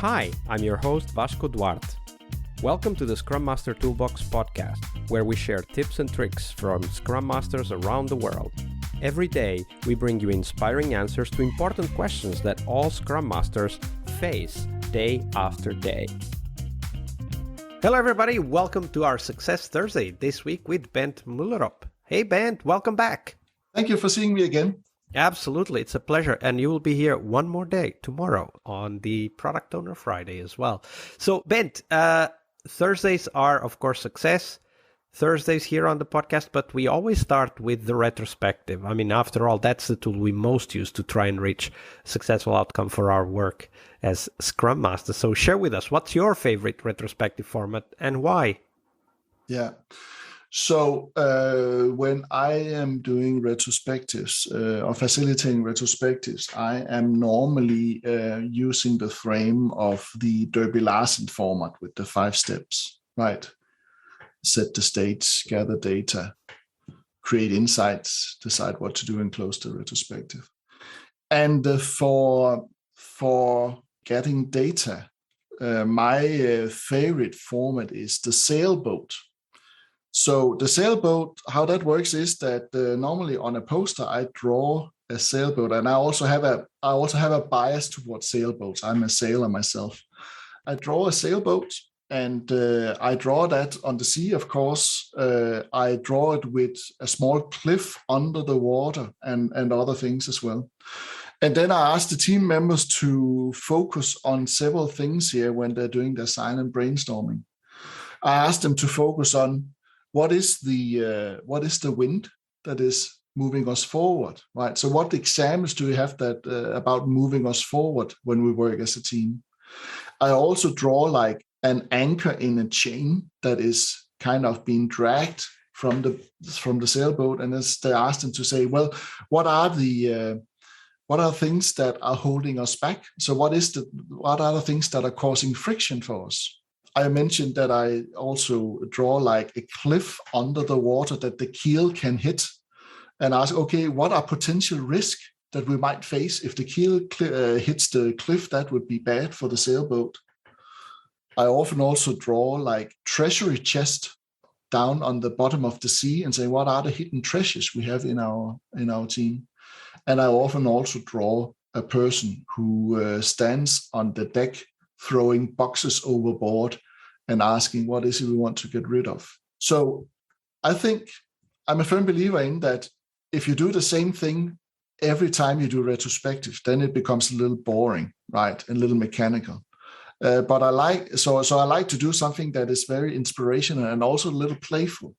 Hi, I'm your host Vasco Duarte. Welcome to the Scrum Master Toolbox podcast, where we share tips and tricks from Scrum Masters around the world. Every day, we bring you inspiring answers to important questions that all Scrum Masters face day after day. Hello everybody, welcome to our Success Thursday, this week with Bent Myllerup. Hey Bent, welcome back. Thank you for seeing me again. Absolutely, it's a pleasure. And you will be here one more day tomorrow on the Product Owner Friday as well. So Bent, Thursdays are, of course, Success Thursdays here on the podcast, but we always start with the retrospective. I mean, after all, that's the tool we most use to try and reach successful outcome for our work as Scrum Master. So share with us, what's your favorite retrospective format and why? Yeah. So when I am doing retrospectives or facilitating retrospectives, I am normally using the frame of the Derby and Larsen format with the 5 steps, right? Set the stage, gather data, create insights, decide what to do, and close the retrospective. And for getting data, my favorite format is the Sailboat. So the Sailboat, how that works is that normally on a poster I draw a sailboat, and I also have a bias towards sailboats. I'm a sailor myself. I draw a sailboat, and I draw that on the sea, of course. I draw it with a small cliff under the water and other things as well. And then I ask the team members to focus on several things here when they're doing their silent brainstorming. I ask them to focus on what is the wind that is moving us forward, right? So what examples do we have that about moving us forward when we work as a team? I also draw like an anchor in a chain that is kind of being dragged from the sailboat, and as they ask them to say, well, what are the things that are holding us back? So what are the things that are causing friction for us? I mentioned that I also draw like a cliff under the water that the keel can hit, and ask, okay, what are potential risks that we might face if the keel hits the cliff? That would be bad for the sailboat. I often also draw like treasury chest down on the bottom of the sea and say, what are the hidden treasures we have in our team? And I often also draw a person who stands on the deck throwing boxes overboard and asking, what is it we want to get rid of? So I think I'm a firm believer in that if you do the same thing every time you do retrospective, then it becomes a little boring, right? A little mechanical. But I like to do something that is very inspirational and also a little playful.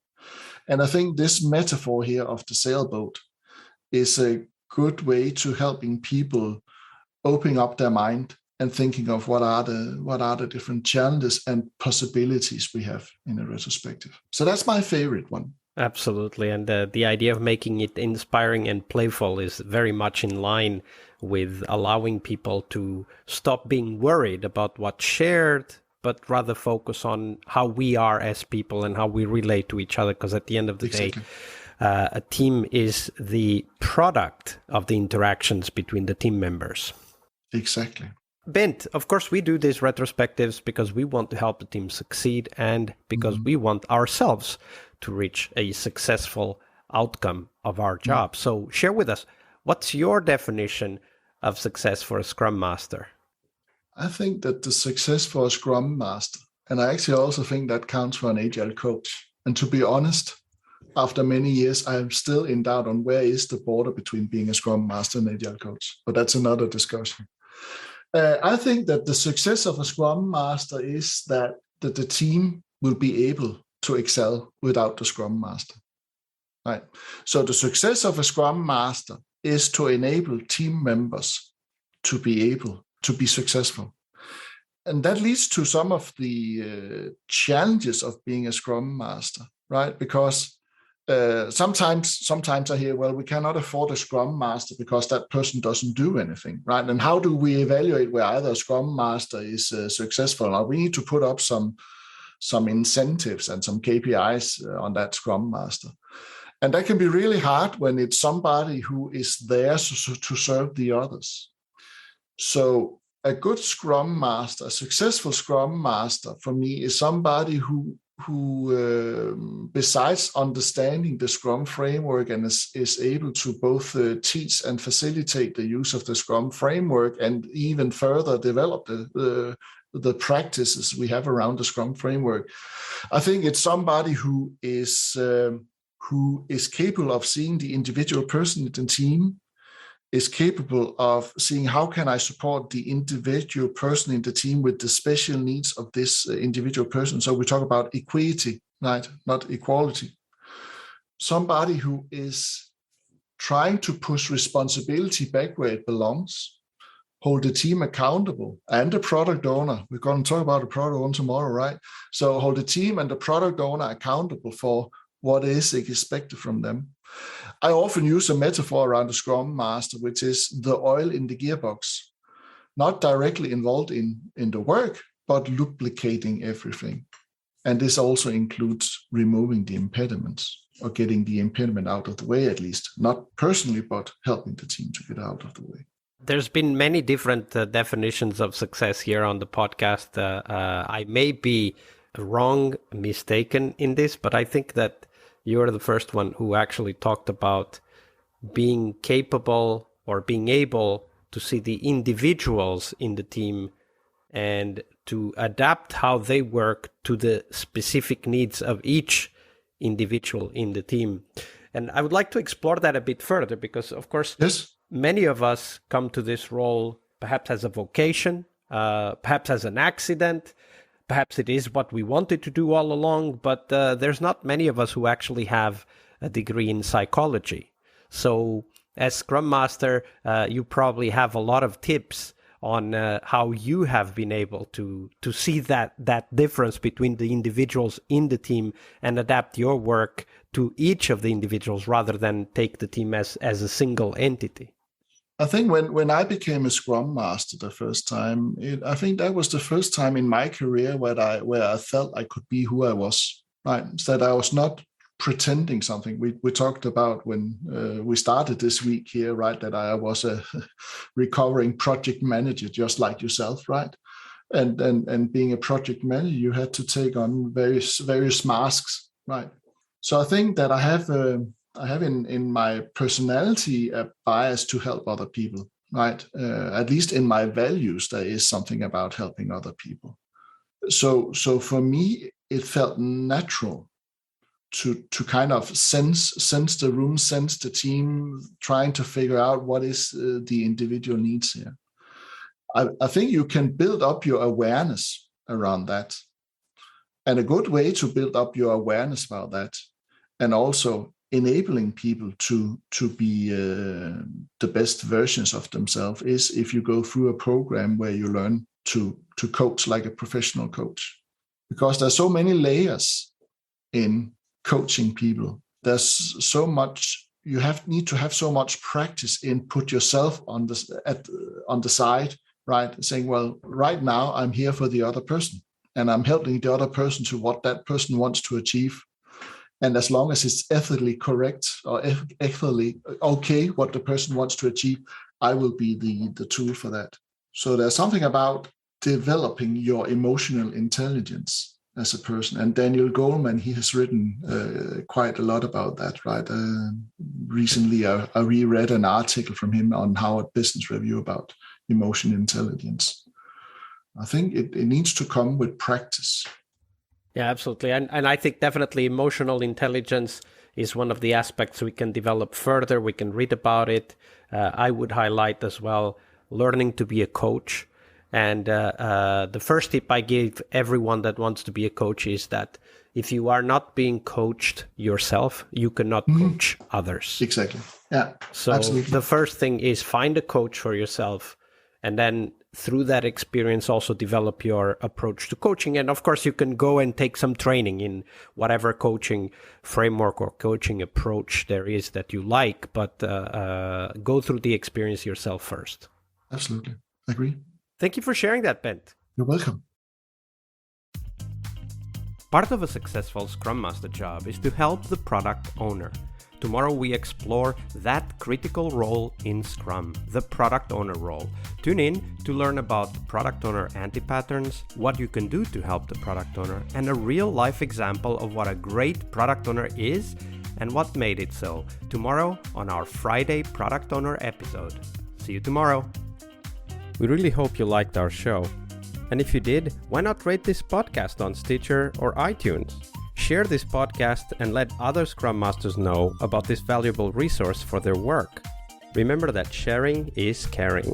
And I think this metaphor here of the sailboat is a good way to helping people open up their mind and thinking of what are the different challenges and possibilities we have in a retrospective. So that's my favorite one. Absolutely. And the idea of making it inspiring and playful is very much in line with allowing people to stop being worried about what's shared, but rather focus on how we are as people and how we relate to each other. Because at the end of the day, a team is the product of the interactions between the team members. Exactly. Bent, of course, we do these retrospectives because we want to help the team succeed and because we want ourselves to reach a successful outcome of our job. So share with us, what's your definition of success for a Scrum Master? I think that the success for a Scrum Master, and I actually also think that counts for an Agile Coach. And to be honest, after many years, I am still in doubt on where is the border between being a Scrum Master and Agile Coach. But that's another discussion. I think that the success of a Scrum Master is that the team will be able to excel without the Scrum Master. Right. So the success of a Scrum Master is to enable team members to be able to be successful. And that leads to some of the challenges of being a Scrum Master, right? Because sometimes I hear, well, we cannot afford a Scrum Master because that person doesn't do anything, right? And how do we evaluate where either a Scrum Master is successful? Now we need to put up some incentives and some KPIs on that Scrum Master. And that can be really hard when it's somebody who is there to serve the others. So a good Scrum Master, a successful Scrum Master for me is somebody who besides understanding the Scrum framework and is able to both teach and facilitate the use of the Scrum framework and even further develop the practices we have around the Scrum framework. I think it's somebody who is capable of seeing the individual person in the team, is capable of seeing how can I support the individual person in the team with the special needs of this individual person. So we talk about equity, right? Not equality. Somebody who is trying to push responsibility back where it belongs, hold the team accountable, and the product owner. We're going to talk about the product owner tomorrow, right? So hold the team and the product owner accountable for what is expected from them. I often use a metaphor around the Scrum Master, which is the oil in the gearbox, not directly involved in the work, but lubricating everything. And this also includes removing the impediments or getting the impediment out of the way, at least, not personally, but helping the team to get out of the way. There's been many different definitions of success here on the podcast. I may be wrong, mistaken in this, but I think that you're the first one who actually talked about being capable or being able to see the individuals in the team and to adapt how they work to the specific needs of each individual in the team. And I would like to explore that a bit further because, of course, yes, many of us come to this role perhaps as a vocation, perhaps as an accident. Perhaps it is what we wanted to do all along, but there's not many of us who actually have a degree in psychology. So as Scrum Master, you probably have a lot of tips on how you have been able to see that difference between the individuals in the team and adapt your work to each of the individuals rather than take the team as a single entity. I think when I became a Scrum Master the first time, I think that was the first time in my career where I felt I could be who I was. Right, that I was not pretending something. We talked about when we started this week here, right? That I was a recovering project manager, just like yourself, right? And being a project manager, you had to take on various masks, right? So I think that I have in my personality a bias to help other people, right? At least in my values, there is something about helping other people. So for me, it felt natural to kind of sense the room, sense the team, trying to figure out what is the individual needs here. I think you can build up your awareness around that. And a good way to build up your awareness about that, and also enabling people to be the best versions of themselves, is if you go through a program where you learn to coach like a professional coach. Because there's so many layers in coaching people. There's so much need to have so much practice in put yourself on the side, right? Saying, well, right now I'm here for the other person, and I'm helping the other person to what that person wants to achieve. And as long as it's ethically correct or ethically okay what the person wants to achieve, I will be the tool for that. So there's something about developing your emotional intelligence as a person. And Daniel Goldman, he has written quite a lot about that, right? Recently, I reread an article from him on Harvard Business Review about emotional intelligence. I think it needs to come with practice. Yeah, absolutely. And I think definitely emotional intelligence is one of the aspects we can develop further. We can read about it. I would highlight as well learning to be a coach. And the first tip I give everyone that wants to be a coach is that if you are not being coached yourself, you cannot coach others. Exactly. Yeah. So absolutely. The first thing is find a coach for yourself, and then through that experience also develop your approach to coaching. And of course, you can go and take some training in whatever coaching framework or coaching approach there is that you like, but go through the experience yourself first. Absolutely. I agree. Thank you for sharing that, Bent. You're welcome. Part of a successful Scrum Master job is to help the product owner. Tomorrow we explore that critical role in Scrum, the product owner role, Tune in to learn about product owner anti-patterns, what you can do to help the product owner, and a real-life example of what a great product owner is and what made it so, tomorrow on our Friday Product Owner episode. See you tomorrow. We really hope you liked our show. And if you did, why not rate this podcast on Stitcher or iTunes? Share this podcast and let other Scrum Masters know about this valuable resource for their work. Remember that sharing is caring.